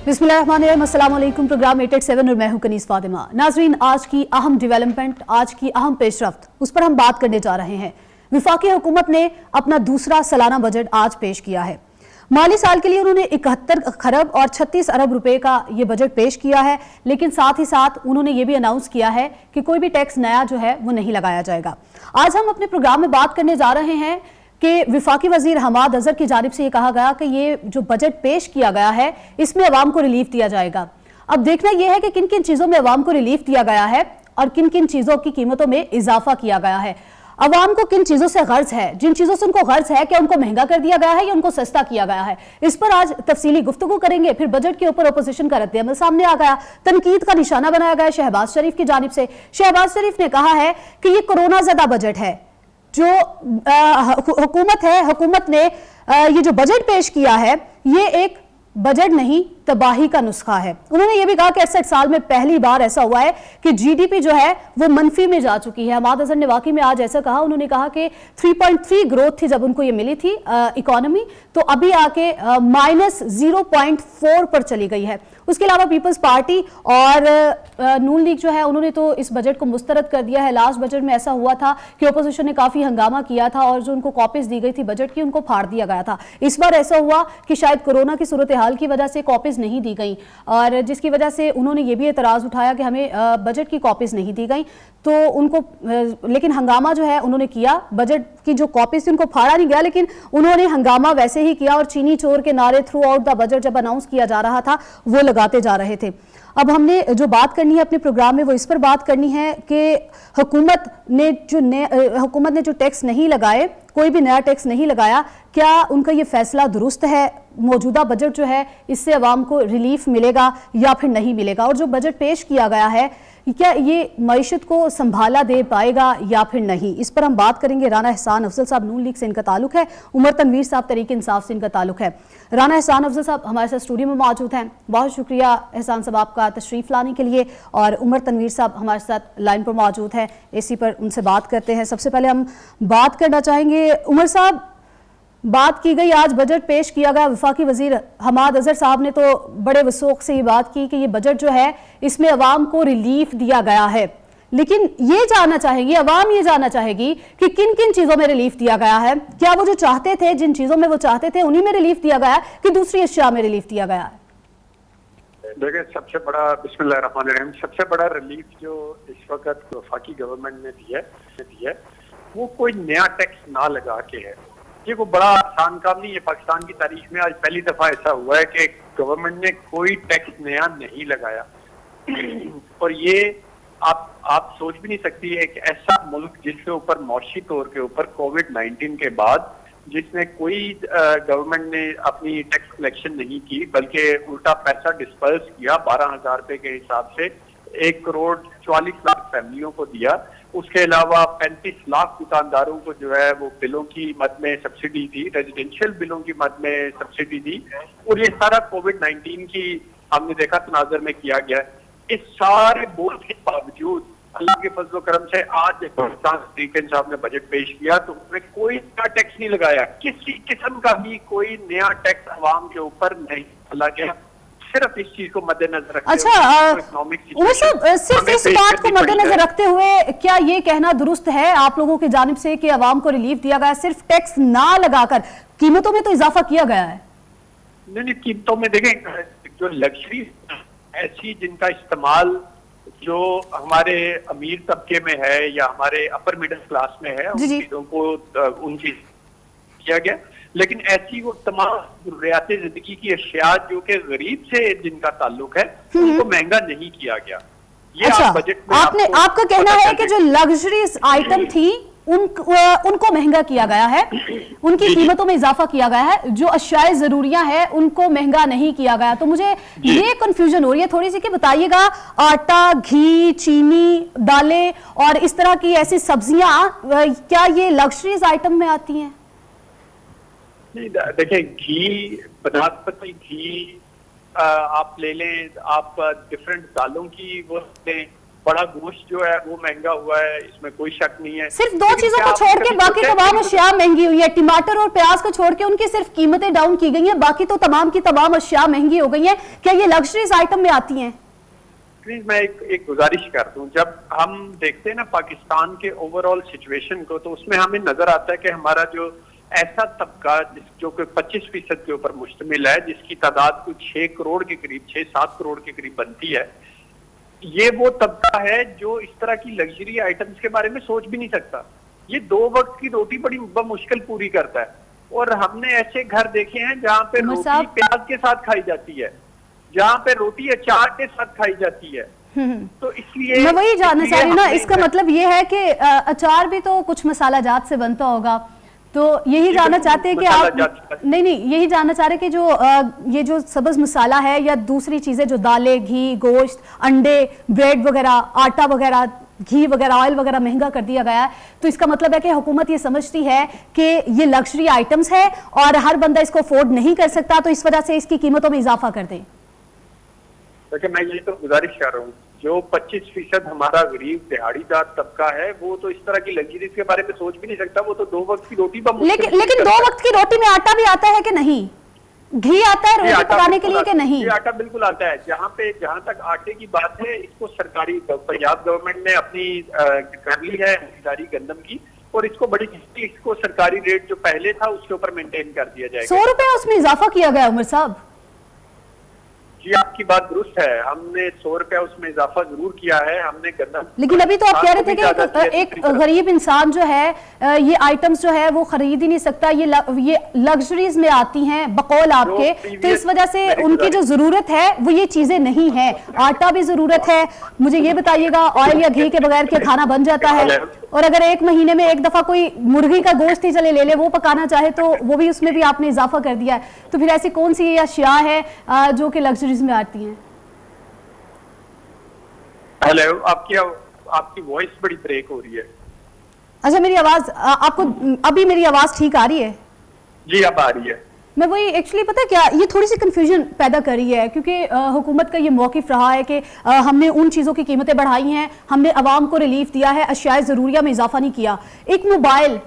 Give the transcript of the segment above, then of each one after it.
बिस्मिल्लाहिर्रहमानिर्रहीम, अस्सलाम वालेकुम। प्रोग्राम 887 और मैं हूं कनीस फातिमा। नाजरीन, आज की अहम डेवलपमेंट, आज की अहम पेशरफ्त, उस पर हम बात करने जा रहे हैं। विफाकी हुकूमत ने अपना दूसरा सालाना बजट आज पेश किया है। माली साल के लिए उन्होंने 71 खरब और 36 अरब रुपए का ये बजट पेश किया है, लेकिन साथ ही साथ उन्होंने ये भी अनाउंस किया है कि कोई भी टैक्स नया जो है वो नहीं लगाया जाएगा। आज हम अपने प्रोग्राम में बात करने जा रहे हैं कि विफाकी वजीर हमाद अजहर की जानिब से ये कहा गया कि ये जो बजट पेश किया गया है इसमें अवाम को रिलीफ दिया जाएगा। अब देखना यह है कि किन किन चीजों में अवाम को रिलीफ दिया गया है और किन किन चीजों की कीमतों में इजाफा किया गया है। अवाम को किन चीजों से गर्ज है, जिन चीजों से उनको गर्ज है, क्या उनको महंगा कर दिया गया है या उनको सस्ता किया गया है, इस पर आज तफसीली गुफ्तगू करेंगे। फिर बजट के ऊपर अपोजिशन का रद्द-ए-अमल सामने आ गया, तनकीद का निशाना बनाया गया शहबाज शरीफ की जानिब से। शहबाज शरीफ ने कहा है कि ये कोरोना ज़दा बजट है। जो हुकूमत है, हुकूमत ने ये जो बजट पेश किया है ये एक बजट नहीं, तबाही का नुस्खा है। उन्होंने ये भी कहा कि 68 साल में पहली बार ऐसा हुआ है कि जीडीपी जो है वो मनफी में जा चुकी है। हमाद अजहर ने वाकई में आज ऐसा कहा। उन्होंने कहा कि 3.3 ग्रोथ थी जब उनको ये मिली थी इकोनॉमी, तो अभी आके -0.4 पर चली गई है। उसके अलावा पीपल्स पार्टी और नून लीग जो है उन्होंने तो इस बजट को मुस्तरद कर दिया है। लास्ट बजट में ऐसा हुआ था कि अपोजिशन ने काफी हंगामा किया था और जो उनको कॉपीज दी गई थी बजट की उनको फाड़ दिया गया था। इस बार ऐसा हुआ कि शायद कोरोना की सूरत हाल की वजह से कॉपीज नहीं दी गई और जिसकी वजह से उन्होंने ये भी एतराज उठाया कि हमें बजट की कॉपीज नहीं दी गई, तो उनको लेकिन हंगामा जो है उन्होंने किया। बजट की जो कॉपीज थी उनको फाड़ा नहीं गया, लेकिन उन्होंने हंगामा वैसे ही किया और चीनी चोर के नारे थ्रू आउट द बजट जब अनाउंस किया जा रहा था वो लगाते जा रहे थे। अब हमने जो बात करनी है अपने प्रोग्राम में वो इस पर बात करनी है कि हुकूमत ने जो टैक्स नहीं लगाए, कोई भी नया टैक्स नहीं लगाया, क्या उनका ये फैसला दुरुस्त है? मौजूदा बजट जो है इससे अवाम को रिलीफ मिलेगा या फिर नहीं मिलेगा? और जो बजट पेश किया गया है क्या ये मईशत को संभाला दे पाएगा या फिर नहीं? इस पर हम बात करेंगे। राना एहसान अफजल साहब नून लीग से इनका ताल्लुक है, उमर तनवीर साहब तहरीक इंसाफ से इनका ताल्लुक है। राना एहसान अफजल साहब हमारे साथ स्टूडियो में मौजूद हैं। बहुत शुक्रिया एहसान साहब आपका तशरीफ लाने के लिए। और उमर तनवीर साहब हमारे साथ लाइन पर मौजूद हैं, इसी पर उनसे बात करते हैं। सबसे पहले हम बात करना चाहेंगे उमर साहब, बात की गई आज बजट पेश किया गया। वफाकी वजीर हमाद अजहर साहब ने तो बड़े वसूख से ये बात की कि ये बजट जो है इसमें अवाम को रिलीफ दिया गया है, लेकिन ये जानना चाहेगी अवाम, ये जानना चाहेगी कि किन किन चीजों में रिलीफ दिया गया है। क्या वो जो चाहते थे, जिन चीजों में वो चाहते थे उन्हीं में रिलीफ दिया गया है कि दूसरी अशिया में रिलीफ दिया गया है? देखिए, सबसे बड़ा बिस्मिल्लाहिर्रहमानिर्रहीम सबसे बड़ा रिलीफ जो इस वक्त वफाकी गवर्नमेंट ने दिया है वो कोई नया टैक्स ना लगा के है। ये को बड़ा आसान काम नहीं है। पाकिस्तान की तारीख में आज पहली दफा ऐसा हुआ है कि गवर्नमेंट ने कोई टैक्स नया नहीं लगाया। और ये आप सोच भी नहीं सकती है एक ऐसा मुल्क जिसके ऊपर मौशी तौर के ऊपर कोविड-19 के बाद जिसमें कोई गवर्नमेंट ने अपनी टैक्स कलेक्शन नहीं की, बल्कि उल्टा पैसा डिस्पर्स किया 12,000 रुपए के हिसाब से 1 करोड़ 44 लाख फैमिलियों को दिया। उसके अलावा 35 लाख दुकानदारों को जो है वो बिलों की मद में सब्सिडी दी, रेजिडेंशियल बिलों की मद में सब्सिडी दी। और ये सारा कोविड-19 की हमने देखा तनाजर में किया गया। इस सारे बोझ के बावजूद अल्लाह के फजल करम से आज पाकिस्तान साहब ने बजट पेश किया तो उसमें कोई नया टैक्स नहीं लगाया, किसी किस्म का भी कोई नया टैक्स अवाम के ऊपर नहीं डाला गया। सिर्फ इस चीज को मद्देनजर रखते उमर साहब, सिर्फ इस बात को मद्देनजर रखते हुए क्या ये कहना दुरुस्त है आप लोगों की जानिब से कि अवाम को रिलीफ दिया गया, सिर्फ टैक्स ना लगाकर? कीमतों में तो इजाफा किया गया है। नहीं, कीमतों में देखें, जो लग्जरी ऐसी जिनका इस्तेमाल जो हमारे अमीर तबके में है या हमारे अपर मिडिल क्लास में है, उन चीजों को उन चीज किया गया। लेकिन ऐसी वो तमाम जरूरियात जिंदगी की अशिया जो कि गरीब से जिनका ताल्लुक है उनको महंगा नहीं किया गया। ये अच्छा, बजट में आपका कहना है कि जो लग्जरीज आइटम थी उनको महंगा किया गया है, उनकी कीमतों में इजाफा किया गया है, जो अशियाए जरूरियां हैं उनको महंगा नहीं किया गया। तो मुझे ये कंफ्यूजन हो रही है थोड़ी सी कि बताइएगा, आटा, घी, चीनी, दालें और इस तरह की ऐसी सब्जियां क्या ये लग्जरीज आइटम में आती हैं? देखिए, घी, बनास्पति घी आप ले लें, आप डिफरेंट दालों की वो लें, बड़ा गोश्त जो है वो महंगा हुआ है, इसमें कोई शक नहीं है। सिर्फ दो लेकिन चीजों क्या को आपने छोड़ के कभी बाकी सोचा है तमाम कि अशिया महंगी हुई है। टमाटर और प्याज को छोड़ के उनकी सिर्फ कीमतें डाउन की गई हैं, बाकी तो तमाम की तमाम अशिया महंगी हो गई हैं। क्या ये लग्जरीज आइटम में आती हैं? प्लीज मैं एक गुजारिश कर दूं, जब हम देखते हैं ना पाकिस्तान के ओवरऑल सिचुएशन को, तो उसमें हमें नजर आता है कि हमारा जो ऐसा तबका जो कि 25% के ऊपर मुश्तमिल है, जिसकी तादाद कुछ 6 करोड़ के करीब, 6-7 करोड़ के करीब बनती है, ये वो तबका है जो इस तरह की लग्जरी आइटम्स के बारे में सोच भी नहीं सकता। ये 2 वक्त की रोटी बड़ी मुश्किल पूरी करता है। और हमने ऐसे घर देखे हैं जहाँ पे उमर रोटी साहब, प्याज के साथ खाई जाती है, जहाँ पे रोटी अचार के साथ खाई जाती है। तो इसलिए मैं वही जानना चाह रही हूँ ना, हमने इसका मतलब ये है कि अचार भी तो कुछ मसाला जात से बनता होगा, तो यही जानना चाहते हैं कि आप नहीं यही जानना चाह रहे हैं कि जो ये जो सब्ज मसाला है या दूसरी चीजें जो दालें, घी, गोश्त, अंडे, ब्रेड वगैरह, आटा वगैरह, घी वगैरह, ऑयल वगैरह महंगा कर दिया गया है, तो इसका मतलब है कि हुकूमत ये समझती है कि ये लग्जरी आइटम्स है और हर बंदा इसको अफोर्ड नहीं कर सकता, तो इस वजह से इसकी कीमतों में इजाफा कर दें। देखिए, मैं ये तो गुजारिश कर रहा हूँ, जो 25% हमारा गरीब दिहाड़ीदार तबका है, वो तो इस तरह की लग्जरीज के बारे में सोच भी नहीं सकता। वो तो 2 वक्त की रोटी पर लेकिन 2 वक्त की रोटी में आटा भी आता है कि नहीं? घी आता है रोटी पकाने के लिए कि नहीं? ये आटा बिल्कुल आता है। जहाँ तक आटे की बात है, इसको सरकारी पंजाब गवर्नमेंट ने अपनी कर ली है खरीदारी गंदम की, और इसको बड़ी इसको सरकारी रेट जो पहले था उसके ऊपर मेंटेन कर दिया जाएगा। 100 रुपए उसमें इजाफा किया गया उमर साहब। जी, आपकी बात दुरुस्त है, हमने 100 रुपया उसमें इजाफा जरूर किया है। हमने गंदम, लेकिन अभी तो आप कह रहे थे कि एक गरीब इंसान जो है ये आइटम्स जो है वो खरीद ही नहीं सकता, ये लग्जरीज में आती हैं बकौल आपके, तो इस वजह से उनकी जो जरूरत है वो ये चीजें नहीं है। आटा भी जरूरत है, मुझे ये बताइएगा, ऑयल या घी के बगैर क्या खाना बन जाता है? और अगर 1 महीने में एक दफा कोई मुर्गी का गोश्त ही चले ले वो पकाना चाहे तो वो भी उसमें भी आपने इजाफा कर दिया है। तो फिर ऐसी कौन सी अशिया है जो कि लग्जरीज में आती हैं? हेलो, आपकी वॉइस बड़ी ब्रेक हो रही है। अच्छा, मेरी आवाज आपको अभी मेरी आवाज ठीक आ रही है? जी, अब आ रही है। मैं वही एक्चुअली पता है क्या, ये थोड़ी सी कंफ्यूजन पैदा कर रही है क्योंकि हुकूमत का ये मौक़िफ़ रहा है कि हमने उन चीज़ों की कीमतें बढ़ाई हैं, हमने आवाम को रिलीफ दिया है, अशियाए ज़रूरिया में इजाफा नहीं किया। एक मोबाइल,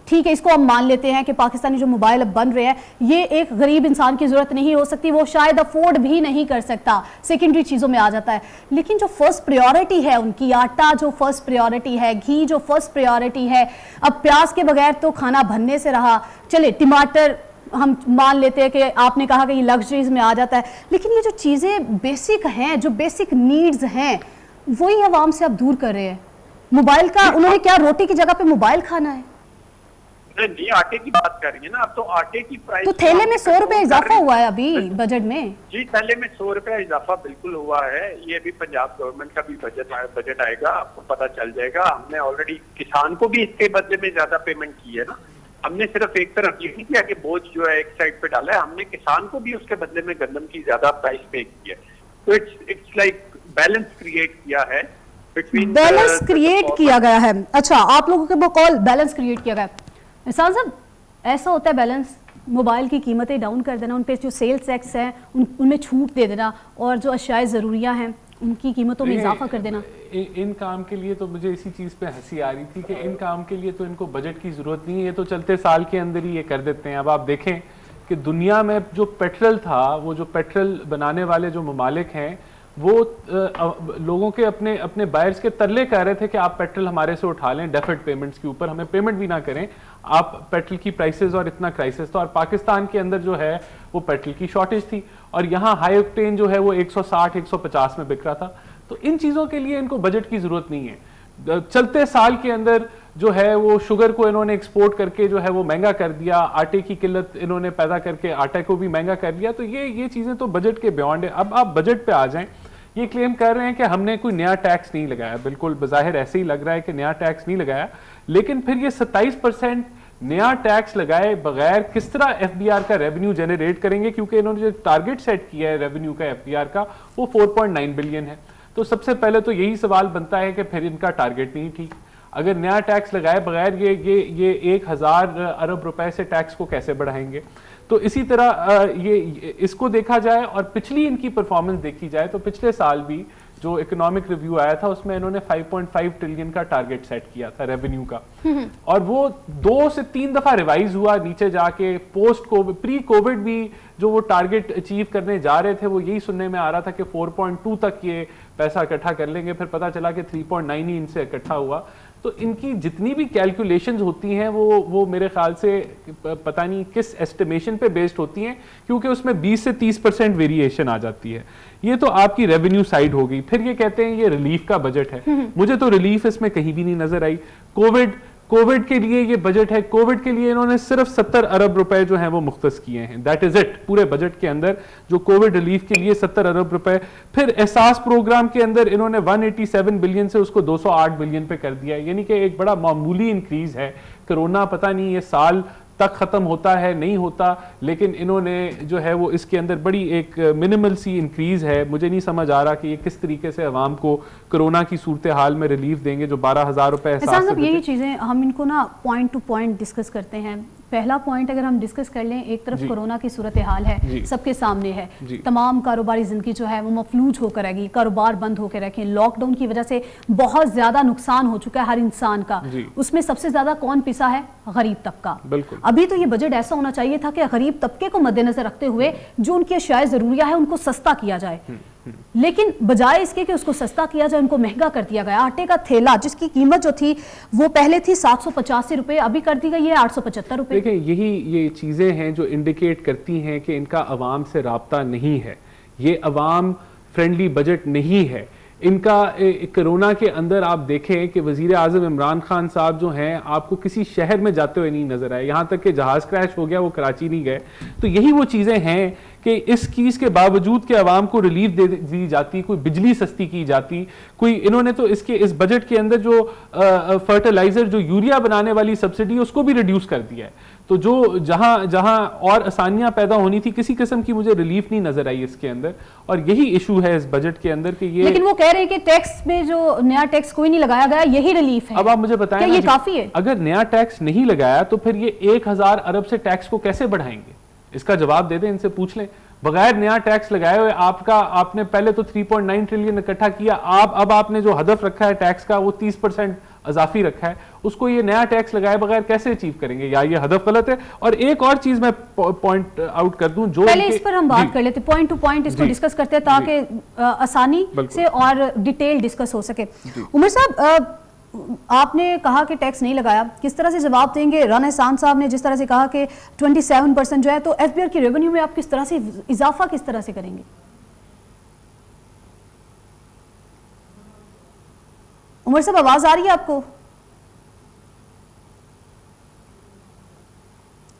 ठीक है, इसको हम मान लेते हैं कि पाकिस्तानी जो मोबाइल अब बन रहे हैं, ये एक गरीब इंसान की ज़रूरत नहीं हो सकती, वो शायद अफोर्ड भी नहीं कर सकता, सेकेंडरी चीज़ों में आ जाता है। लेकिन जो फर्स्ट प्रायोरिटी है उनकी, आटा जो फर्स्ट प्रायोरिटी है, घी जो फर्स्ट प्रायोरिटी है, अब प्याज के बगैर तो खाना बनने से रहा, चले टमाटर हम मान लेते हैं कि आपने कहा कि ये लग्जरीज में आ जाता है, लेकिन ये जो चीज़ें बेसिक हैं, जो बेसिक नीड्स हैं, वही आवाम से आप दूर कर रहे हैं। मोबाइल का उन्होंने क्या रोटी की जगह पे मोबाइल खाना है? नहीं, आटे की बात कर रही है ना, अब तो आटे की प्राइस तो थैले में 100 रुपए इजाफा हुआ है अभी बजट में। जी, थैले में 100 रुपया इजाफा बिल्कुल हुआ है। ये भी पंजाब गवर्नमेंट का भी बजट आएगा, आपको पता चल जाएगा। हमने ऑलरेडी किसान को भी इसके बदले में ज्यादा पेमेंट की है ना। हमने सिर्फ एक तरफ ये नहीं किया कि बोझ जो है एक साइड पे डाला है, हमने किसान को भी उसके बदले में गंदम की ज्यादा प्राइस पे की है। तो इट्स लाइक बैलेंस क्रिएट किया है, बैलेंस क्रिएट किया गया है। अच्छा, आप लोगों के बकौल बैलेंस क्रिएट किया गया है। मिसाल साहब, ऐसा होता है बैलेंस, मोबाइल की कीमतें डाउन कर देना, उन पे जो सेल्स टैक्स है उनमें छूट दे देना, और जो अशियाए ज़रूरिया हैं उनकी कीमतों में इजाफा कर देना। इन काम के लिए तो मुझे इसी चीज़ पे हंसी आ रही थी कि इन काम के लिए तो इनको बजट की ज़रूरत नहीं है, ये तो चलते साल के अंदर ही ये कर देते हैं। अब आप देखें कि दुनिया में जो पेट्रोल था, वो जो पेट्रोल बनाने वाले जो ममालिक हैं, वो लोगों के अपने अपने बायर्स के तरले कह रहे थे कि आप पेट्रोल हमारे से उठा लें डेफर्ड पेमेंट्स के ऊपर, हमें पेमेंट भी ना करें, आप पेट्रोल की प्राइसेस, और इतना क्राइसिस था, और पाकिस्तान के अंदर जो है वो पेट्रोल की शॉर्टेज थी, और यहाँ हाई ऑक्टेन जो है वो 160-150 में बिक रहा था। तो इन चीज़ों के लिए इनको बजट की ज़रूरत नहीं है। चलते साल के अंदर जो है वो शुगर को इन्होंने एक्सपोर्ट करके जो है वो महंगा कर दिया, आटे की किल्लत इन्होंने पैदा करके आटे को भी महंगा कर दिया, तो ये चीज़ें तो बजट के बियॉन्ड है। अब आप बजट पे आ जाएं, ये क्लेम कर रहे हैं कि हमने कोई नया टैक्स नहीं लगाया, बिल्कुल बज़ाहिर ऐसे ही लग रहा है कि नया टैक्स नहीं लगाया, लेकिन फिर ये 27% नया टैक्स लगाए बगैर किस तरह एफबीआर का रेवेन्यू जनरेट करेंगे, क्योंकि इन्होंने जो टारगेट सेट किया है रेवेन्यू का एफबीआर का वो 4.9 बिलियन है। तो सबसे पहले तो यही सवाल बनता है कि फिर इनका टारगेट नहीं ठीक। अगर नया टैक्स लगाए बगैर ये 1000 अरब रुपए से टैक्स को कैसे बढ़ाएंगे? तो इसी तरह ये इसको देखा जाए और पिछली इनकी परफॉर्मेंस देखी जाए तो पिछले साल भी जो इकोनॉमिक रिव्यू आया था उसमें इन्होंने 5.5 ट्रिलियन का टारगेट सेट किया था रेवेन्यू का, और वो 2 से 3 दफा रिवाइज हुआ नीचे जाके। पोस्ट कोविड, प्री कोविड भी जो वो टारगेट अचीव करने जा रहे थे वो यही सुनने में आ रहा था कि 4.2 तक ये पैसा इकट्ठा कर लेंगे, फिर पता चला कि 3.9 ही इनसे इकट्ठा हुआ। तो इनकी जितनी भी कैलकुलेशंस होती हैं वो मेरे ख्याल से पता नहीं किस एस्टिमेशन पे बेस्ड होती हैं, क्योंकि उसमें 20 से 30% वेरिएशन आ जाती है। ये तो आपकी रेवेन्यू साइड हो गई। फिर ये कहते हैं ये रिलीफ का बजट है, मुझे तो रिलीफ इसमें कहीं भी नहीं नजर आई। कोविड के लिए ये बजट है, कोविड के लिए इन्होंने सिर्फ 70 अरब रुपए जो हैं वो मुख्तस किए हैं, दैट इज इट पूरे बजट के अंदर, जो कोविड रिलीफ के लिए 70 अरब रुपए। फिर एहसास प्रोग्राम के अंदर इन्होंने 187 बिलियन से उसको 208 बिलियन पे कर दिया, यानी कि एक बड़ा मामूली इंक्रीज है। कोरोना पता नहीं ये साल तक खत्म होता है नहीं होता, लेकिन इन्होंने जो है वो इसके अंदर बड़ी एक मिनिमल सी इंक्रीज है। मुझे नहीं समझ आ रहा कि ये किस तरीके से अवाम को कोरोना की सूरत हाल में रिलीफ देंगे, जो 12,000 रुपए यही चीजें हम इनको ना पॉइंट टू पॉइंट डिस्कस करते हैं। पहला पॉइंट अगर हम डिस्कस कर लें, एक तरफ कोरोना की सूरत हाल है, सबके सामने है, तमाम कारोबारी जिंदगी जो है वो मफलूज होकर रहेगी, कारोबार बंद होकर रखें। लॉकडाउन की वजह से बहुत ज्यादा नुकसान हो चुका है हर इंसान का, उसमें सबसे ज्यादा कौन पिसा है? गरीब तबका। अभी तो ये बजट ऐसा होना चाहिए था कि गरीब तबके को मद्देनजर रखते हुए जो उनकी अशियाए जरूरिया है उनको सस्ता किया जाए, लेकिन बजाय इसके कि उसको सस्ता किया जाए उनको महंगा कर दिया गया। आटे का थैला जिसकी कीमत जो थी वो पहले थी 785 रुपए, अभी कर दी गई है 875 रुपए। देखिए यही ये चीजें हैं जो इंडिकेट करती हैं कि इनका अवाम से राब्ता नहीं है, ये अवाम फ्रेंडली बजट नहीं है इनका। कोरोना के अंदर आप देखें कि वजीर आजम इमरान खान साहब जो हैं आपको किसी शहर में जाते हुए नहीं नजर आए, यहाँ तक कि जहाज क्रैश हो गया वो कराची नहीं गए। तो यही वो चीजें हैं कि इस चीज के बावजूद कि आवाम को रिलीफ दे दी जाती, कोई बिजली सस्ती की जाती, कोई इन्होंने तो इस बजट के अंदर जो फर्टिलाइजर जो यूरिया बनाने वाली सब्सिडी उसको भी रिड्यूस कर दिया है। तो जो जहां और आसानियां पैदा होनी थी, किसी किस्म की मुझे रिलीफ नहीं नजर आई इसके अंदर, और यही इशू है इस बजट के अंदर कि ये। लेकिन वो कह रहे हैं कि टैक्स में जो नया टैक्स कोई नहीं लगाया गया, यही रिलीफ है। अब आप मुझे बताएं ये काफी है? अगर नया टैक्स नहीं लगाया तो फिर ये 1000 अरब से टैक्स को कैसे बढ़ाएंगे? इसका जवाब दे दें, इनसे पूछ लें। बगैर नया टैक्स लगाए हुए आपने पहले तो 3.9 ट्रिलियन इकट्ठा किया, अब आपने जो हदफ रखा है टैक्स का वो 30% अजाफी रखा है, उसको ये नया टैक्स लगाए बगैर कैसे अचीव करेंगे? या ये हदफ गलत है? और एक और चीज मैं पॉइंट आउट कर दूं, जो पहले इस पर हम बात कर लेते, पॉइंट टू पॉइंट इसको डिस्कस करते हैं ताकि आसानी से और डिटेल डिस्कस हो सके। उमर साहब, आपने कहा कि टैक्स नहीं लगाया, किस तरह से जवाब देंगे? राना एहसान साहब ने जिस तरह से कहा कि 27% जो है, तो एफबीआर की रेवेन्यू में आप किस तरह से इजाफा किस तरह से करेंगे? उमर साहब आवाज आ रही है आपको?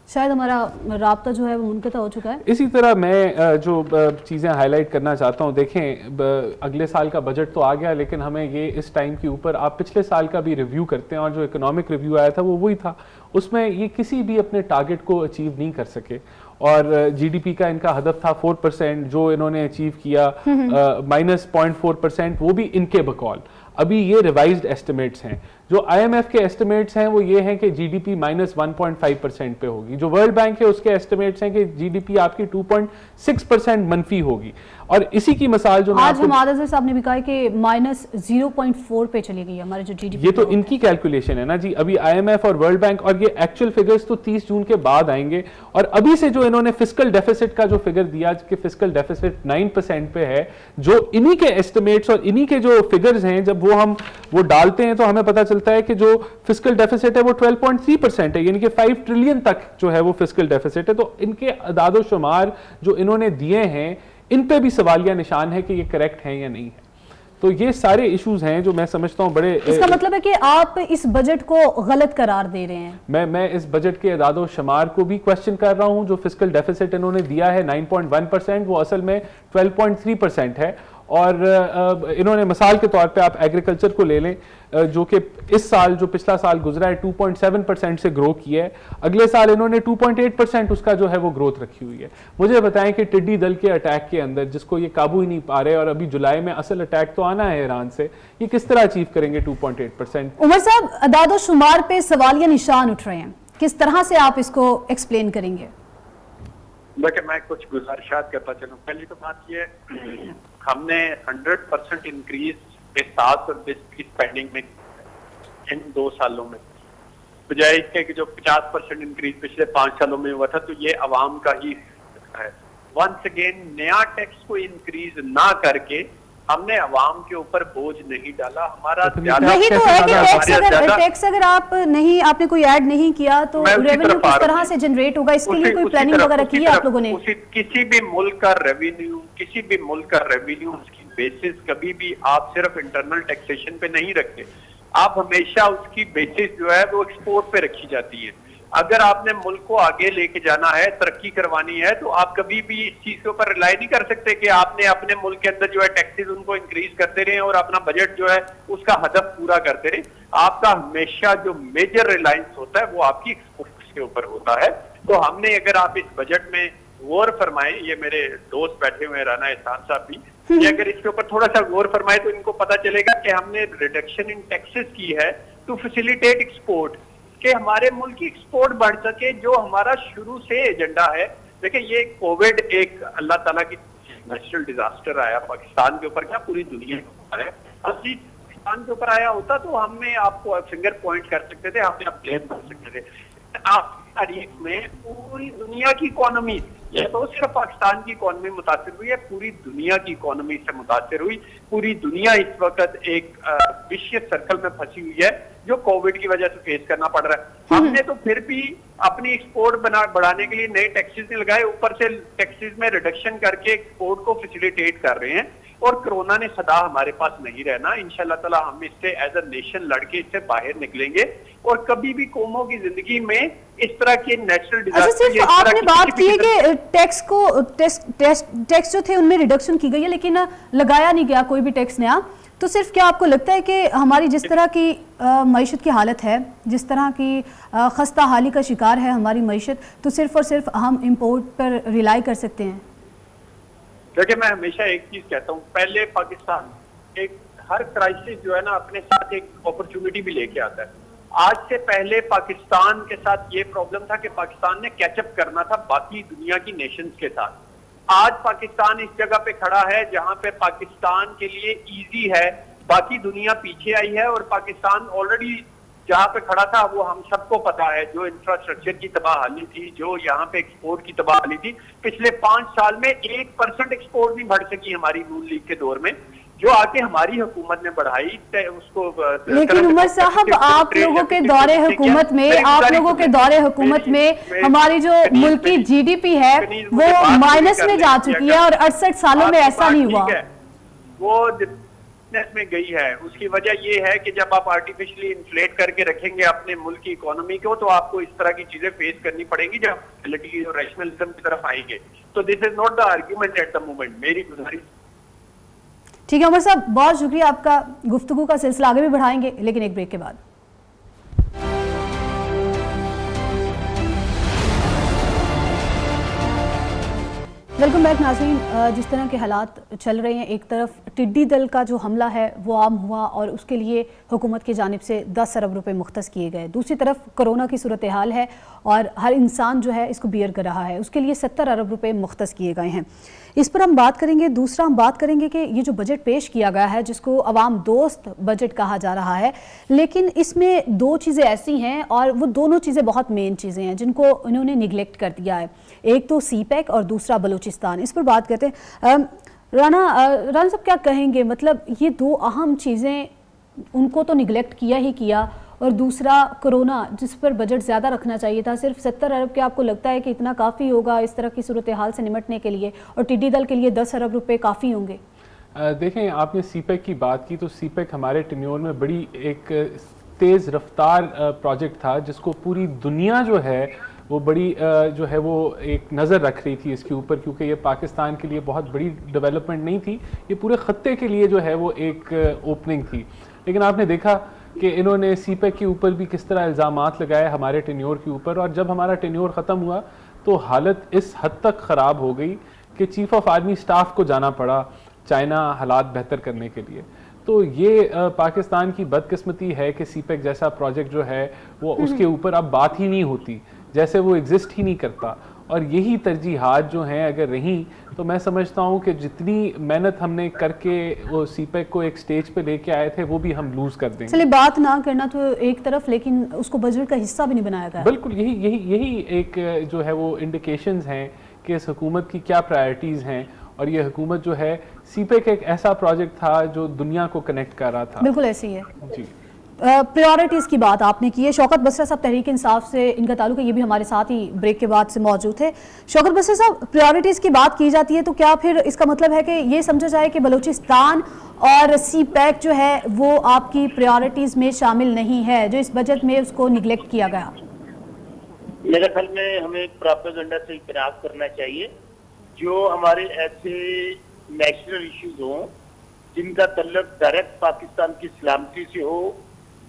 शायद हमारा राब्ता जो है वो मुनक़ता हो चुका है। इसी तरह मैं जो चीज़ें हाईलाइट करना चाहता हूँ, देखें अगले साल का बजट तो आ गया, लेकिन हमें ये इस टाइम के ऊपर आप पिछले साल का भी रिव्यू करते हैं, और जो इकोनॉमिक रिव्यू आया था वो वही था, उसमें ये किसी भी अपने टारगेट को अचीव नहीं कर सके। और जीडीपी का इनका हदफ था 4%, जो इन्होंने अचीव किया -0.4%, वो भी इनके बकौल। अभी ये रिवाइज्ड एस्टिमेट्स हैं, जो आईएमएफ के एस्टिमेट्स हैं वो ये हैं कि जीडीपी -1.5% पे होगी, जो वर्ल्ड बैंक है उसके एस्टिमेट्स हैं कि जीडीपी आपकी 2.6% मनफी होगी। और इसी की मिसाल जो आज हमाद अज़हर साहब ने भी कहा कि -0.4 पे चली गई हमारे जो जीडीपी। ये तो इनकी कैलकुलेशन है ना जी, अभी आईएमएफ और वर्ल्ड बैंक, और ये एक्चुअल फिगर्स तो 30 जून के बाद आएंगे। और अभी से जो इन्होंने फिस्कल डेफिसिट का जो फिगर दिया कि फिस्कल डेफिसिट 9% पे है, जो इन्हीं के एस्टिमेट्स और इन्हीं के जो फिगर्स हैं, जब वो डालते हैं तो हमें पता चलता है कि जो फिस्कल डेफिसिट है वो 12.3% है, यानी कि 5 ट्रिलियन तक जो है वो फिस्कल डेफिसिट है। तो इनके अदादो शुमार जो इन्होंने दिए हैं, इन पे भी सवालिया निशान है कि ये करेक्ट है या नहीं है। तो ये सारे इश्यूज हैं जो मैं समझता हूं बड़े। इसका मतलब है कि आप इस बजट को गलत करार दे रहे हैं। मैं इस बजट के अदादो शुमार को भी क्वेश्चन कर रहा हूं। जो फिस्कल डेफिसिट इन्होंने दिया है 9.1%, वो असल में 12.3% है। और इन्होंने मिसाल के तौर पे आप एग्रीकल्चर को ले लें, जो कि इस साल जो पिछला साल गुजरा है 2.7% से ग्रो किया है, अगले साल इन्होंने 2.8% उसका जो है वो ग्रोथ रखी हुई है। मुझे बताएं कि टिड्डी दल के अटैक के अंदर जिसको ये काबू ही नहीं पा रहे, और अभी जुलाई में असल अटैक तो आना है ईरान से, ये किस तरह अचीव करेंगे 2.8%? उमर साहब, अदादो शुमार पे सवालिया निशान उठ रहे हैं, किस तरह से आप इसको एक्सप्लेन करेंगे? देखिए, मैं कुछ गुजारिशात करता चलूँ। पहली तो बात ये हमने 100% इंक्रीज इस 7 की स्पेंडिंग में इन 2 सालों में, बजाय इसके कि जो 50% इंक्रीज पिछले 5 सालों में हुआ था, तो ये अवाम का ही है। वंस अगेन नया टैक्स को इंक्रीज ना करके हमने अवाम के ऊपर बोझ नहीं डाला। हमारा यही तो है कि टैक्स अगर आपने कोई ऐड नहीं किया तो रेवेन्यू किस तरह से जनरेट होगा? इसके लिए कोई प्लानिंग वगैरह की है आप लोगों ने? किसी भी मुल्क का रेवेन्यू उसकी बेसिस कभी भी आप सिर्फ इंटरनल टैक्सेशन पे नहीं रखते, आप हमेशा उसकी बेसिस जो है वो एक्सपोर्ट पे रखी जाती है। अगर आपने मुल्क को आगे लेके जाना है, तरक्की करवानी है, तो आप कभी भी इस चीज के ऊपर रिलाई नहीं कर सकते कि आपने अपने मुल्क के अंदर जो है टैक्सेस उनको इंक्रीज करते रहे और अपना बजट जो है उसका हदफ पूरा करते रहे। आपका हमेशा जो मेजर रिलायंस होता है वो आपकी एक्सपोर्ट्स के ऊपर होता है। तो हमने, अगर आप इस बजट में गौर फरमाए, ये मेरे दोस्त बैठे हुए राना एहसान साहब भी, ये अगर इसके ऊपर थोड़ा सा गौर फरमाए तो इनको पता चलेगा कि हमने रिडक्शन इन टैक्सेस की है टू फैसिलिटेट एक्सपोर्ट, कि हमारे मुल्क की एक्सपोर्ट बढ़ सके, जो हमारा शुरू से एजेंडा है। देखिए, ये कोविड एक अल्लाह ताला की नेचुरल डिजास्टर आया पाकिस्तान के ऊपर, क्या पूरी दुनिया के ऊपर है। असली पाकिस्तान के ऊपर आया होता तो हमने आपको फिंगर पॉइंट कर सकते थे, हमने आप ब्लेम कर सकते थे। आप तारीख में पूरी दुनिया की इकोनॉमी, ये तो सिर्फ पाकिस्तान की इकोनॉमी मुतासिर हुई है, पूरी दुनिया की इकोनॉमी से मुतासिर हुई। पूरी दुनिया इस वक्त एक विशियस सर्कल में फंसी हुई है जो कोविड की वजह से फेस करना पड़ रहा है। हमने तो फिर भी अपनी एक्सपोर्ट बढ़ाने के लिए नए टैक्सेस नहीं लगाए, ऊपर से टैक्सेस में रिडक्शन करके एक्सपोर्ट को फैसिलिटेट कर रहे हैं। और कोरोना ने सदा हमारे पास नहीं रहना, इंशाल्लाह ताला हम इससे एज अ नेशन लड़के इससे बाहर निकलेंगे और कभी भी कौमों की जिंदगी में इस तरह के नेचुरल डिजास्टर। सिर्फ आपने बात की है कि टैक्स जो थे उनमें रिडक्शन की गई है, लेकिन लगाया नहीं गया कोई भी टैक्स नया। तो सिर्फ क्या आपको लगता है कि हमारी जिस तरह की मईशत की हालत है, जिस तरह की खस्ता हाली का शिकार है हमारी मईशत, तो सिर्फ और सिर्फ हम इम्पोर्ट पर रिलाई कर सकते हैं? देखिए, मैं हमेशा एक चीज कहता हूँ, पहले पाकिस्तान एक हर क्राइसिस जो है ना अपने साथ एक अपॉर्चुनिटी भी लेके आता है। आज से पहले पाकिस्तान के साथ ये प्रॉब्लम था कि पाकिस्तान ने कैचअप करना था बाकी दुनिया की नेशंस के साथ। आज पाकिस्तान इस जगह पे खड़ा है जहां पे पाकिस्तान के लिए इजी है, बाकी दुनिया पीछे आई है। और पाकिस्तान ऑलरेडी जहां पे खड़ा था वो हम सबको पता है, जो इंफ्रास्ट्रक्चर की तबाहली थी, जो यहाँ पे एक्सपोर्ट की तबाहली थी, पिछले 5 साल में 1% एक्सपोर्ट नहीं बढ़ सकी हमारी नून लीग के दौर में, जो आके हमारी हुकूमत ने बढ़ाई उसको। लेकिन उमर साहब, आप लोगों के दौरे हुकूमत में हमारी जो मुल्की जीडीपी है वो माइनस में जा चुकी है और 68 सालों में ऐसा नहीं हुआ। वो में गई है, उसकी वजह ये है कि जब आप आर्टिफिशियली इन्फ्लेट करके रखेंगे अपने मुल्क की इकोनॉमी को, तो आपको इस तरह की चीजें फेस करनी पड़ेगी जब रियलिटी और रैशनलिज्म की तरफ आएंगे। तो this is not the argument at the moment, मेरी गुजारिश। ठीक है उमर साहब, बहुत शुक्रिया आपका। गुफ्तगू का सिलसिला आगे भी बढ़ाएंगे, लेकिन एक ब्रेक के बाद। वेलकम बैक नाज़रीन। जिस तरह के हालात चल रहे हैं, एक तरफ टिड्डी दल का जो हमला है वो आम हुआ और उसके लिए हुकूमत की जानिब से 10 अरब रुपए मुख्तस किए गए। दूसरी तरफ कोरोना की सूरत हाल है और हर इंसान जो है इसको बियर कर रहा है, उसके लिए 70 अरब रुपए मुख्तस किए गए हैं। इस पर हम बात करेंगे। दूसरा हम बात करेंगे कि ये जो बजट पेश किया गया है, जिसको अवाम दोस्त बजट कहा जा रहा है, लेकिन इसमें 2 चीज़ें ऐसी हैं और वो दोनों चीज़ें बहुत मेन चीज़ें हैं जिनको इन्होंने निगलेक्ट कर दिया है। एक तो सीपैक और दूसरा बलूचिस्तान। इस पर बात करते हैं। राना साहब, क्या कहेंगे? मतलब ये 2 अहम चीज़ें, उनको तो निगलेक्ट किया ही किया, और दूसरा कोरोना जिस पर बजट ज़्यादा रखना चाहिए था। सिर्फ 70 अरब के आपको लगता है कि इतना काफ़ी होगा इस तरह की सूरत हाल से निमटने के लिए, और टिड्डी दल के लिए 10 अरब रुपए काफ़ी होंगे? देखें, आपने सीपैक की बात की, तो सीपैक हमारे टेन्योर में बड़ी एक तेज़ रफ्तार प्रोजेक्ट था जिसको पूरी दुनिया जो है वो बड़ी जो है वो एक नज़र रख रही थी इसके ऊपर, क्योंकि ये पाकिस्तान के लिए बहुत बड़ी डेवलपमेंट नहीं थी, ये पूरे ख़त्ते के लिए जो है वो एक ओपनिंग थी। लेकिन आपने देखा कि इन्होंने सीपैक के ऊपर भी किस तरह इल्ज़ामात लगाए हमारे टेन्योर के ऊपर, और जब हमारा टेन्योर ख़त्म हुआ तो हालत इस हद तक ख़राब हो गई कि चीफ़ ऑफ आर्मी स्टाफ को जाना पड़ा चाइना हालात बेहतर करने के लिए। तो ये पाकिस्तान की बदकिस्मती है कि सीपैक जैसा प्रोजेक्ट जो है वो उसके ऊपर अब बात ही नहीं होती, जैसे वो एग्जिस्ट ही नहीं करता। और यही तरजीहात जो हैं अगर रहीं तो मैं समझता हूँ कि जितनी मेहनत हमने करके वो सीपेक को एक स्टेज पे लेके आए थे वो भी हम लूज कर देंगे। चलिए, बात ना करना तो एक तरफ, लेकिन उसको बजट का हिस्सा भी नहीं बनाया गया। बिल्कुल, यही एक जो है वो इंडिकेशंस हैं कि इस हुकूमत की क्या प्रायोरिटीज़ हैं। और ये हुकूमत जो है, सीपेक एक ऐसा प्रोजेक्ट था जो दुनिया को कनेक्ट कर रहा था। बिल्कुल ऐसी है जी। प्रायोरिटीज़ की बात आपने की है। शौकत बसरा साहब तहरीक इंसाफ से इनका ताल्लुक है, ये भी हमारे साथ ही ब्रेक के बाद से मौजूद थे। शौकत बसरा साहब, प्रायोरिटीज़ की बात की जाती है तो क्या फिर इसका मतलब है कि ये समझा जाए कि बलूचिस्तान और सीपैक जो है वो आपकी प्रायोरिटीज़ में शामिल नहीं है, जो इस बजट में उसको निगलेक्ट किया गया? मेरे ख्याल में हमें प्रोपेगेंडा से इख्तिराज करना चाहिए। जो हमारे ऐसे नेशनल इश्यूज हों जिनका तल्लुक डायरेक्ट पाकिस्तान की सलामती से हो,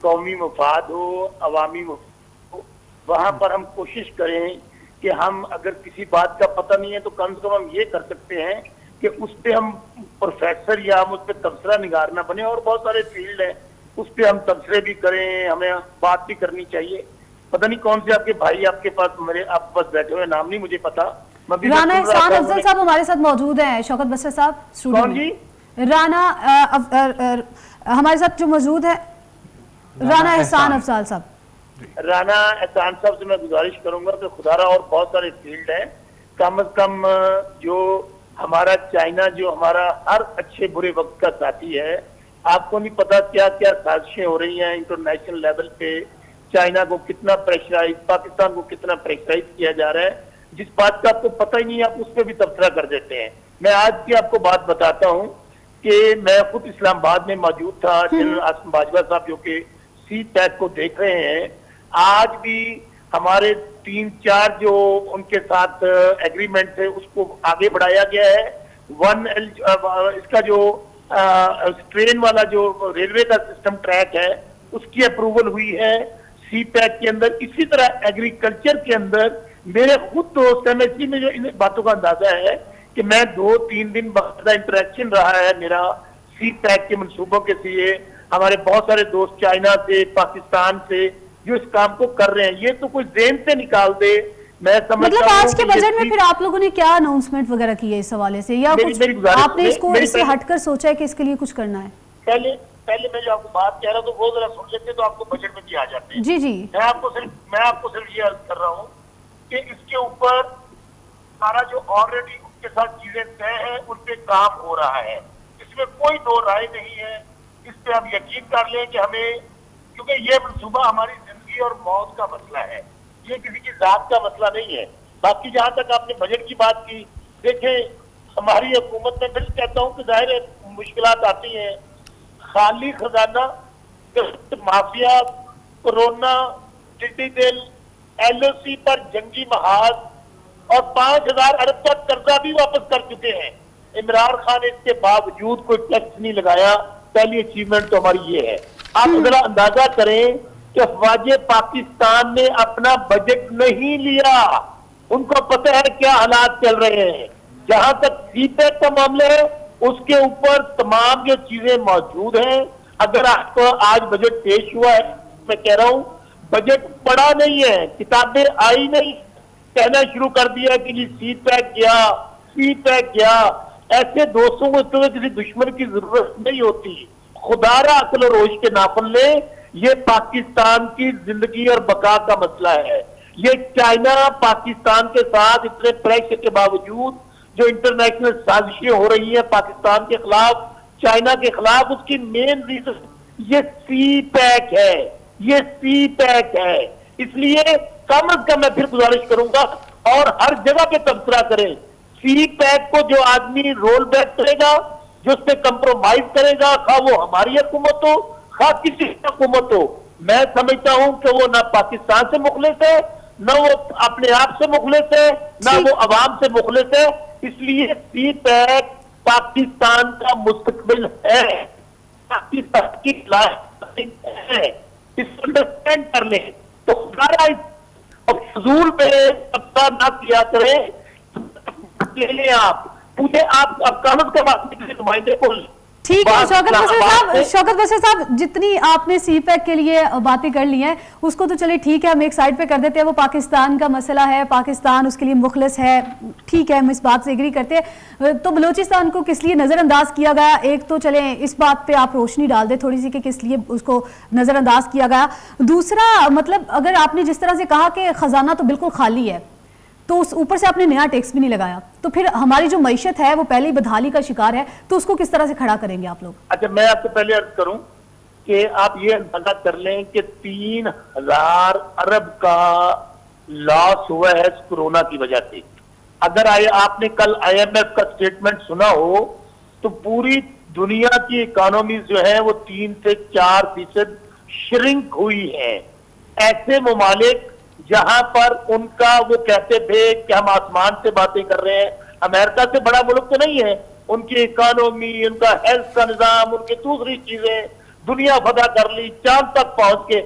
कौमी मफाद हो, अवामी मफाद हो, वहाँ पर हम कोशिश करें कि हम अगर किसी बात का पता नहीं है तो कम से कम हम ये कर सकते हैं कि उस पर हम प्रोफेसर या हम उस पर तबसरा निगार ना बने। और बहुत सारे फील्ड हैं उस पर हम तबसरे भी करें, हमें बात भी करनी चाहिए। पता नहीं कौन से आपके भाई आपके पास आपके पास बैठे हुए, नाम नहीं मुझे पता। राना एहसान अफजल साहब हमारे साथ मौजूद हैं। शौकत बसरा साहब स्टूडियो कौन जी? राना हमारे साथ जो मौजूद है, राना एहसान अफजाल साहब। राना एहसान साहब से मैं गुजारिश करूंगा कि खुदारा और बहुत सारे फील्ड हैं, कम से कम जो हमारा चाइना जो हमारा हर अच्छे बुरे वक्त का साथी है, आपको नहीं पता क्या क्या साजिशें हो रही हैं इंटरनेशनल लेवल पे। चाइना को कितना प्रेशराइज, पाकिस्तान को कितना प्रेशराइज किया जा रहा है, जिस बात का आपको पता ही नहीं है आप उस पर भी तबसरा कर देते हैं। मैं आज की आपको बात बताता हूँ कि मैं खुद इस्लामाबाद में मौजूद था। जनरल आसिम बाजवा साहब जो कि सीपैक को देख रहे हैं, आज भी हमारे 3-4 जो उनके साथ एग्रीमेंट थे उसको आगे बढ़ाया गया है। इसका जो ट्रेन वाला जो रेलवे का सिस्टम ट्रैक है उसकी अप्रूवल हुई है सीपैक के अंदर। इसी तरह एग्रीकल्चर के अंदर मेरे खुद दोस्त है, मैं इसी में जो इन बातों का अंदाजा है कि मैं 2-3 दिन बाद इंटरेक्शन रहा है मेरा सीपैक के मंसूबों के लिए। हमारे बहुत सारे दोस्त चाइना से, पाकिस्तान से जो इस काम को कर रहे हैं, ये तो कोई जेन से निकाल दे। मैं समझता मतलब आज के बजट में फिर आप लोगों ने क्या अनाउंसमेंट वगैरह की है इस हवाले से, या कुछ आपने इसको इससे हटकर सोचा है कि इसके लिए कुछ करना है? पहले मैं जो आपको बात कह रहा हूँ तो वो जरा सुन लेते तो आपको बजट में भी आ जाते हैं। जी जी, मैं आपको सिर्फ ये अर्ज कर रहा हूँ कि इसके ऊपर सारा जो ऑलरेडी उनके साथ चीजें तय है उन पे काम हो रहा है, इसमें कोई दो राय नहीं है। इस पे हम यकीन कर लें कि हमें, क्योंकि ये मनसूबा हमारी जिंदगी और मौत का मसला है, ये किसी की जात का मसला नहीं है। बाकी जहां तक आपने बजट की बात की, देखें हमारी हुकूमत में फिर कहता हूँ कि जाहिर है मुश्किलात आती हैं। खाली खजाना, माफिया, कोरोना, टिड्डी दिल, LOC पर जंगी महाज और 5000 अरब का कर्जा भी वापस कर चुके हैं। इमरान खान ने इसके बावजूद कोई टैक्स नहीं लगाया। पहली अचीवमेंट तो हमारी ये है। आप जरा अंदाजा करें कि अफवाज पाकिस्तान ने अपना बजट नहीं लिया, उनको पता है क्या हालात चल रहे हैं। जहां तक सीपैक का मामला है उसके ऊपर तमाम जो चीजें मौजूद हैं। अगर आपको आज बजट पेश हुआ है, मैं कह रहा हूं बजट पढ़ा नहीं है, किताबें आई नहीं, कहना शुरू कर दिया कि जी सीपैक गया। ऐसे दोस्तों को तो किसी दुश्मन की जरूरत नहीं होती। खुदारा अक्ल और होश के नाखुन ले, ये पाकिस्तान की जिंदगी और बका का मसला है। ये चाइना पाकिस्तान के साथ इतने प्रेशर के बावजूद जो इंटरनेशनल साजिशें हो रही है पाकिस्तान के खिलाफ, चाइना के खिलाफ, उसकी मेन रीजन ये सीपैक है। इसलिए कम से कम मैं फिर गुजारिश करूंगा और हर जगह पे तबसरा करें, सीपैक को जो आदमी रोल बैक करेगा, जो उससे कंप्रोमाइज करेगा, खा वो हमारी हुकूमत हो खा किसी हुकूमत हो, मैं समझता हूं कि वो ना पाकिस्तान से मुखलिस है, ना वो अपने आप से मुखलिस है, ना वो अवाम से मुखलिस है। इसलिए सीपैक पाकिस्तान का मुस्तकबिल है, पाकिस्तान की लाइफ है, इसको अंडरस्टैंड कर ले। तो फजूल पे तबसरा ना किया करें। ले लें आप पूछे, आप कम से कम अपने किसी नुमाइंदे को ठीक है बात शौकत बशीर साहब जितनी आपने सीपैक के लिए बातें कर ली हैं उसको तो चलिए ठीक है, हम एक साइड पे कर देते हैं। वो पाकिस्तान का मसला है, पाकिस्तान उसके लिए मुखलिस है, ठीक है, हम इस बात से एग्री करते हैं। तो बलूचिस्तान को किस लिए नज़रअंदाज किया गया, एक तो चले इस बात पे आप रोशनी डाल दें थोड़ी सी कि किस लिए उसको नज़रअंदाज किया गया। दूसरा मतलब अगर आपने जिस तरह से कहा कि खजाना तो बिल्कुल खाली है, तो उस ऊपर से आपने नया टैक्स भी नहीं लगाया, तो फिर हमारी जो मईशत है वो पहले ही बदहाली का शिकार है, तो उसको किस तरह से खड़ा करेंगे आप लोग? अच्छा, मैं आपसे पहले अर्ज करूं कि आप ये अंदाजा कर लें कि 3000 अरब का लॉस हुआ है इस कोरोना की वजह से। अगर आपने कल IMF का स्टेटमेंट सुना हो तो पूरी दुनिया की इकोनॉमी जो है वो 3 से 4% श्रिंक हुई है। ऐसे ममालिक जहां पर उनका वो कहते थे कि हम आसमान से बातें कर रहे हैं, अमेरिका से बड़ा मुल्क तो नहीं है, उनकी इकोनॉमी, उनका हेल्थ का निजाम, उनकी दूसरी चीजें दुनिया फतह कर ली, चांद तक पहुंच के,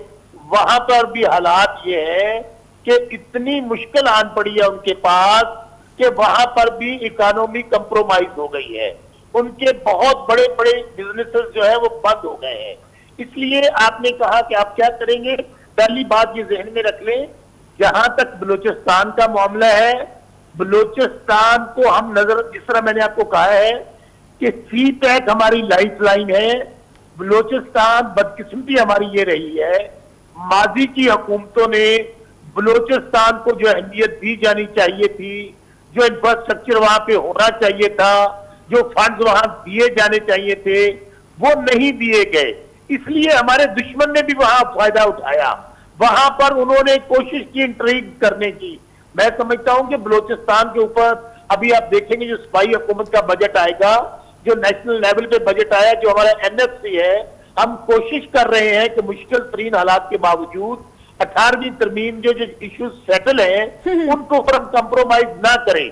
वहां पर भी हालात ये है कि इतनी मुश्किल आन पड़ी है उनके पास कि वहां पर भी इकोनॉमी कंप्रोमाइज हो गई है। उनके बहुत बड़े बड़े बिजनेसेस जो है वो बंद हो गए हैं। इसलिए आपने कहा कि आप क्या करेंगे, पहली बात ये जहन में रख लें, जहां तक बलूचिस्तान का मामला है, बलूचिस्तान को हम नजर, जिस तरह मैंने आपको कहा है कि सीपैक हमारी लाइफ लाइन है। बलूचिस्तान, बदकिस्मती हमारी ये रही है, माजी की हुकूमतों ने बलूचिस्तान को जो अहमियत दी जानी चाहिए थी, जो इंफ्रास्ट्रक्चर वहां पे होना चाहिए था, जो फंड वहां दिए जाने चाहिए थे, वो नहीं दिए गए। इसलिए हमारे दुश्मन ने भी वहां फायदा उठाया, वहां पर उन्होंने कोशिश की इंट्रीग करने की। मैं समझता हूं कि बलूचिस्तान के ऊपर अभी आप देखेंगे जो सूबाई हुकूमत का बजट आएगा, जो नेशनल लेवल पे बजट आया, जो हमारा NFC है, हम कोशिश कर रहे हैं कि मुश्किल तरीन हालात के बावजूद 18वीं तरमीम जो इश्यूज सेटल हैं उनको ऊपर हम कंप्रोमाइज ना करें,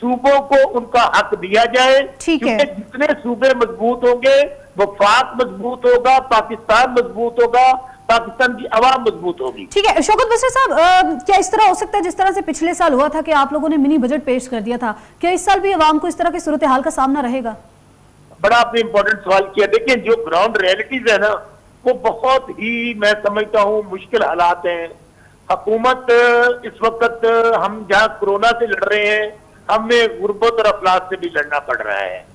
सूबों को उनका हक दिया जाए, क्योंकि जितने सूबे मजबूत होंगे वफाक मजबूत होगा, पाकिस्तान मजबूत होगा, पाकिस्तान की आवाम मजबूत होगी। ठीक है शौकत बशीर साहब, क्या इस तरह हो सकता है जिस तरह से पिछले साल हुआ था कि आप लोगों ने मिनी बजट पेश कर दिया था, क्या इस साल भी आवाम को इस तरह की सूरत हाल का सामना रहेगा? बड़ा आपने इंपॉर्टेंट सवाल किया। देखिए, जो ग्राउंड रियलिटीज है ना, वो बहुत ही, मैं समझता हूँ, मुश्किल हालात हैं। हुकूमत इस वक्त, हम जहाँ कोरोना से लड़ रहे हैं, हमें गुर्बत और अफलास से भी लड़ना पड़ रहा है।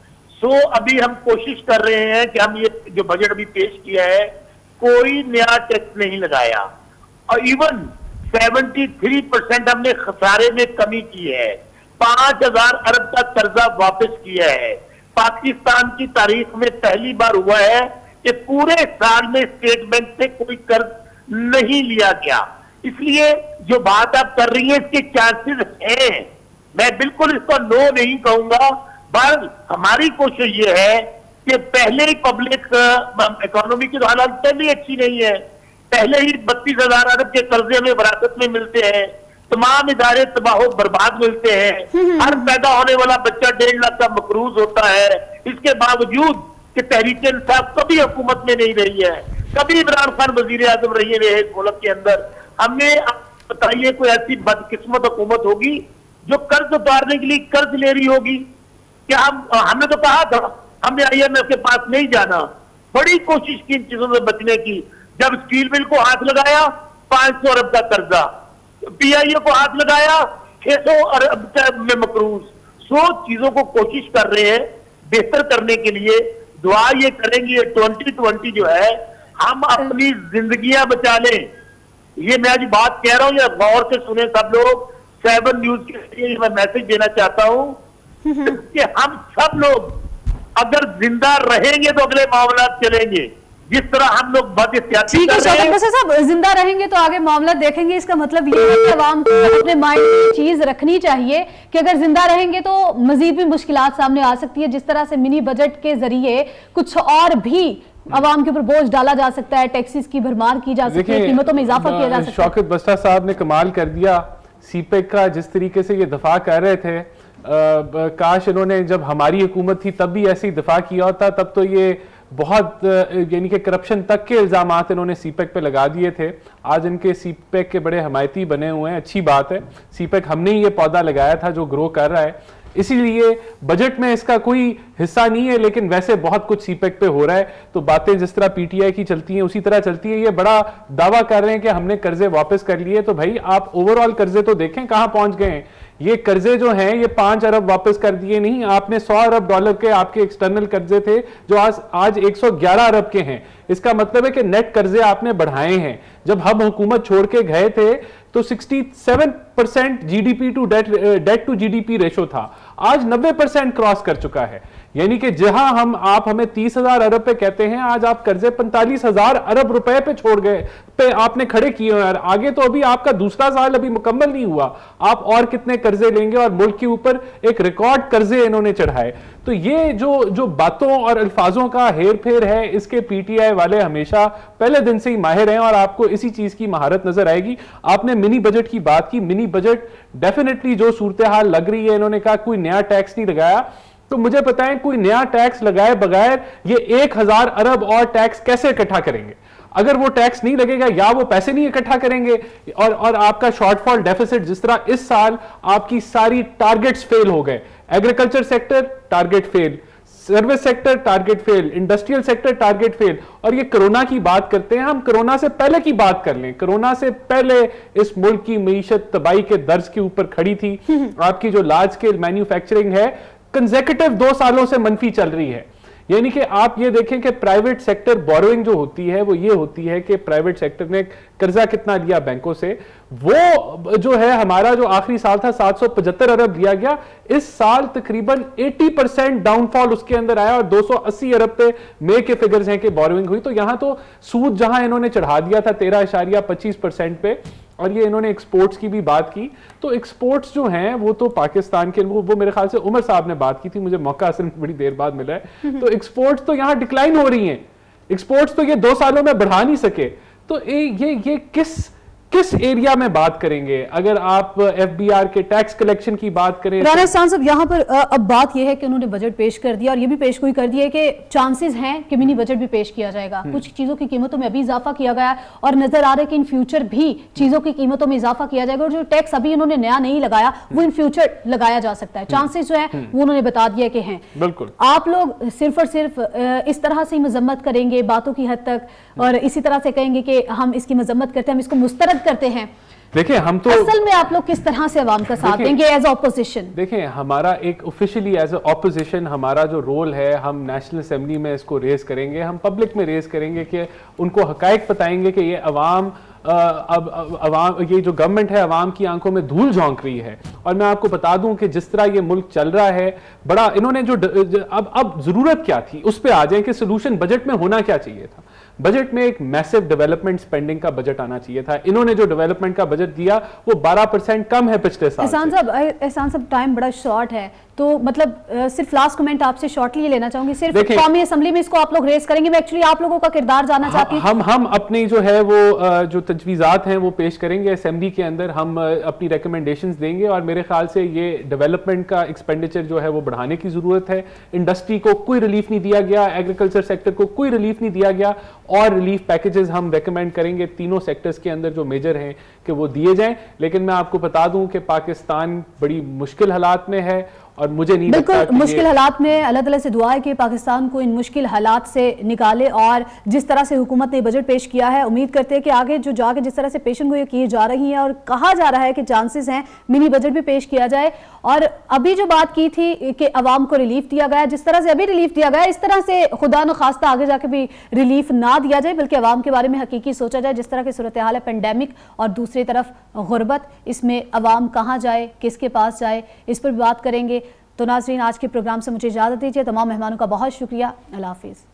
अभी हम कोशिश कर रहे हैं कि हम ये जो बजट अभी पेश किया है, कोई नया टैक्स नहीं लगाया, और इवन 73% हमने खसारे में कमी की है। 5000 अरब का कर्जा वापस किया है। पाकिस्तान की तारीख में पहली बार हुआ है कि पूरे साल में स्टेट बैंक से कोई कर्ज नहीं लिया गया। इसलिए जो बात आप कर रही हैं, इसके चांसेस हैं, मैं बिल्कुल इसको नो नहीं कहूंगा, पर हमारी कोशिश ये है कि पहले ही पब्लिक इकोनॉमी की हालत पहले अच्छी नहीं है, पहले ही 32,000 अरब के कर्जे में वरासत में मिलते हैं, तमाम इदारे तबाह बर्बाद मिलते हैं, हर पैदा होने वाला बच्चा 1.5 लाख का मकरूज होता है। इसके बावजूद कि तहरीक इंसाफ कभी हुकूमत में नहीं रही है, कभी इमरान खान वजीर आजम रही है इस मुल्क के अंदर, हमें बताइए कोई ऐसी बदकिस्मत हुकूमत होगी जो कर्ज उतारने के लिए कर्ज ले रही होगी? क्या हमने तो कहा था हमने IMF के पास नहीं जाना, बड़ी कोशिश की इन चीजों से बचने की। जब स्टील मिल को हाथ लगाया 500 अरब का कर्जा, PIO को हाथ लगाया 600 अरब में मकरूज। चीजों को कोशिश कर रहे हैं बेहतर करने के लिए। दुआ ये करेंगे 2020 जो है, हम अपनी जिंदगियां बचा लें। ये मैं आज बात कह रहा हूं, या गौर से सुने सब लोग। 7 न्यूज के लिए मैं मैसेज देना चाहता हूं कि हम सब लोग अगर जिंदा रहेंगे तो अगले मामला चलेंगे। जिस तरह हम लोग ठीक है शौकत बशीर साहब, जिंदा रहेंगे तो आगे मामला देखेंगे। इसका मतलब ये है कि अवाम को अपने माइंड में चीज रखनी चाहिए कि अगर जिंदा रहेंगे तो मजीद भी मुश्किलात सामने आ सकती है। जिस तरह से मिनी बजट के जरिए कुछ और भी अवाम के ऊपर बोझ डाला जा सकता है, टैक्सेस की भरमार की जा सकती है, कीमतों में इजाफा किया जा सकता है। शौकत बशीर साहब ने कमाल कर दिया। सीपैक का जिस तरीके से ये दफा कर रहे थे, काश इन्होंने जब हमारी हुकूमत थी तब भी ऐसे ही दफा किया होता, तब तो ये बहुत यानी कि करप्शन तक के इल्जामात इन्होंने सीपैक पे लगा दिए थे। आज इनके सीपैक के बड़े हमायती बने हुए हैं, अच्छी बात है। सीपैक हमने ही ये पौधा लगाया था जो ग्रो कर रहा है, इसीलिए बजट में इसका कोई हिस्सा नहीं है, लेकिन वैसे बहुत कुछ सीपेक पे हो रहा है। तो बातें जिस तरह पीटीआई की चलती हैं उसी तरह चलती है। ये बड़ा दावा कर रहे हैं कि हमने कर्जे वापस कर लिए, तो भाई आप ओवरऑल कर्जे तो देखें कहां पहुंच गए हैं। ये कर्जे जो हैं ये 5 अरब वापस कर दिए नहीं, आपने 100 अरब डॉलर के आपके एक्सटर्नल कर्जे थे जो आज 111 अरब के हैं। इसका मतलब है कि नेट कर्जे आपने बढ़ाए हैं। जब हम हुकूमत छोड़ के गए थे तो 67% GDP to debt to GDP ratio था, आज 90% क्रॉस कर चुका है। यानी कि जहां आप हमें 30,000 अरब पे कहते हैं, आज आप कर्जे 45,000 अरब रुपए पे छोड़ गए, पे आपने खड़े किए हैं। आगे तो अभी आपका दूसरा साल अभी मुकम्मल नहीं हुआ, आप और कितने कर्जे लेंगे, और मुल्क के ऊपर एक रिकॉर्ड कर्जे इन्होंने चढ़ाए। तो ये जो बातों और अल्फाजों का हेर फेर है, इसके पीटीआई वाले हमेशा पहले दिन से ही माहिर हैं और आपको इसी चीज की महारत नजर आएगी। आपने मिनी बजट की बात की, मिनी बजट डेफिनेटली जो सूरत हाल लग रही है, इन्होंने कहा कोई नया टैक्स नहीं लगाया, तो मुझे पता है कोई नया टैक्स लगाए बगैर ये 1000 अरब और टैक्स कैसे इकट्ठा करेंगे। अगर वो टैक्स नहीं लगेगा या वो पैसे नहीं इकट्ठा करेंगे, और आपका शॉर्टफॉल डेफिसिट जिस तरह इस साल आपकी सारी टारगेट्स फेल हो गए, agriculture sector target fail, service sector target fail, industrial sector target fail. और ये कोरोना की बात करते हैं, हम कोरोना से पहले की बात कर लें। कोरोना से पहले इस मुल्क की मईशत तबाही के दर्ज के ऊपर खड़ी थी। आपकी जो लार्ज स्केल मैन्युफैक्चरिंग है कंसेक्यूटिव 2 सालों से मनफी चल रही है। यानी कि आप ये देखें कि प्राइवेट सेक्टर बोरोइंग जो होती है वो ये होती है कि प्राइवेट सेक्टर ने कर्जा कितना लिया बैंकों से, वो जो है हमारा जो आखिरी साल था 775 अरब लिया गया, इस साल तकरीबन 80% डाउनफॉल उसके अंदर आया और 280 अरब पे मई के फिगर्स हैं कि बोरोइंग हुई। तो यहां तो सूद जहां इन्होंने चढ़ा दिया था 13.25% पे, और ये इन्होंने एक्सपोर्ट्स की भी बात की। तो एक्सपोर्ट्स जो हैं वो तो पाकिस्तान के, वो मेरे ख्याल से उमर साहब ने बात की थी, मुझे मौका असल में बड़ी देर बाद मिला है। तो एक्सपोर्ट्स तो यहाँ डिक्लाइन हो रही हैं, एक्सपोर्ट्स तो ये 2 सालों में बढ़ा नहीं सके। तो ये किस एरिया में बात करेंगे? अगर आप एफबीआर के टैक्स कलेक्शन की बात करें, राना इहसान साहब, यहाँ पर अब बात यह है कि उन्होंने बजट पेश कर दिया और ये भी पेशगोई कर दी है कि चांसेस हैं कि मिनी बजट भी पेश किया जाएगा। कुछ चीजों की कीमतों में अभी इजाफा किया गया और नजर आ रहा है कि इन फ्यूचर भी चीजों की कीमतों में इजाफा किया जाएगा, और जो टैक्स अभी इन्होंने नया नहीं लगाया वो इन फ्यूचर लगाया जा सकता है। चांसेस जो है वो उन्होंने बता दिया कि हैं। बिल्कुल आप लोग सिर्फ और सिर्फ इस तरह से ही मजम्मत करेंगे बातों की हद तक, और इसी तरह से कहेंगे कि हम इसकी मजम्मत करते हैं, हम इसको मुस्तरद करते हैं? देखिए, हम तो असल में आप लोग किस तरह से अवाम का साथ देंगे एज ऑपोजिशन? देखिए, हमारा एक ऑफिशियली एज ऑपोजिशन हमारा जो रोल है, हम नेशनल असेंबली में इसको रेज करेंगे, हम पब्लिक में रेज करेंगे कि उनको हकायक बताएंगे कि ये अवाम अब ये जो गवर्नमेंट है अवाम की आंखों में धूल झोंक रही है। और मैं आपको बता दूं कि जिस तरह ये मुल्क चल रहा है, बड़ा इन्होंने जो अब जरूरत क्या थी उस पर आ जाए कि सोल्यूशन बजट में होना क्या चाहिए था। बजट में एक मैसिव डेवलपमेंट स्पेंडिंग का बजट आना चाहिए था। इन्होंने जो डेवलपमेंट का बजट दिया वो 12% कम है पिछले साल। एहसान साहब, टाइम बड़ा शॉर्ट है, तो मतलब सिर्फ लास्ट कमेंट आपसे शॉर्टली लेना चाहूंगी। सिर्फ कौमी असेंबली में इसको आप लोग रेज करेंगे? मैं एक्चुअली आप लोगों का किरदार जानना चाहती हूं। हम अपनी जो है वो जो तजवीज़ात हैं वो पेश करेंगे असेंबली के अंदर, हम अपनी रिकमेंडेशंस देंगे, और मेरे ख्याल से ये डेवलपमेंट का एक्सपेंडिचर जो है वो बढ़ाने की जरूरत है। इंडस्ट्री को कोई रिलीफ नहीं दिया गया, एग्रीकल्चर सेक्टर को कोई रिलीफ नहीं दिया गया, और रिलीफ पैकेजेस हम रेकमेंड करेंगे तीनों सेक्टर्स के अंदर जो मेजर हैं कि वो दिए जाएं। लेकिन मैं आपको बता दूं कि पाकिस्तान बड़ी मुश्किल हालात में है, और मुझे नहीं लगता बिल्कुल मुश्किल हालात में। अल्लाह ताला से दुआ है कि पाकिस्तान को इन मुश्किल हालात से निकाले, और जिस तरह से हुकूमत ने बजट पेश किया है, उम्मीद करते हैं कि आगे जो जाके जिस तरह से पेशन गोई की जा रही है और कहा जा रहा है कि चांसेस हैं मिनी बजट भी पेश किया जाए। और अभी जो बात की थी कि अवाम को रिलीफ दिया गया, जिस तरह से अभी रिलीफ दिया गया, इस तरह से खुदा न खास्ता आगे जाके भी रिलीफ ना दिया जाए, बल्कि अवाम के बारे में हकीकी सोचा जाए। जिस तरह की सूरत हाल है, पेंडेमिक और दूसरी तरफ गुर्बत, इसमें अवाम कहाँ जाए, किसके पास जाए, इस पर भी बात करेंगे। तो नाज़रीन, आज के प्रोग्राम से मुझे इजाज़त दीजिए। तमाम मेहमानों का बहुत शुक्रिया। अल्लाह हाफिज़।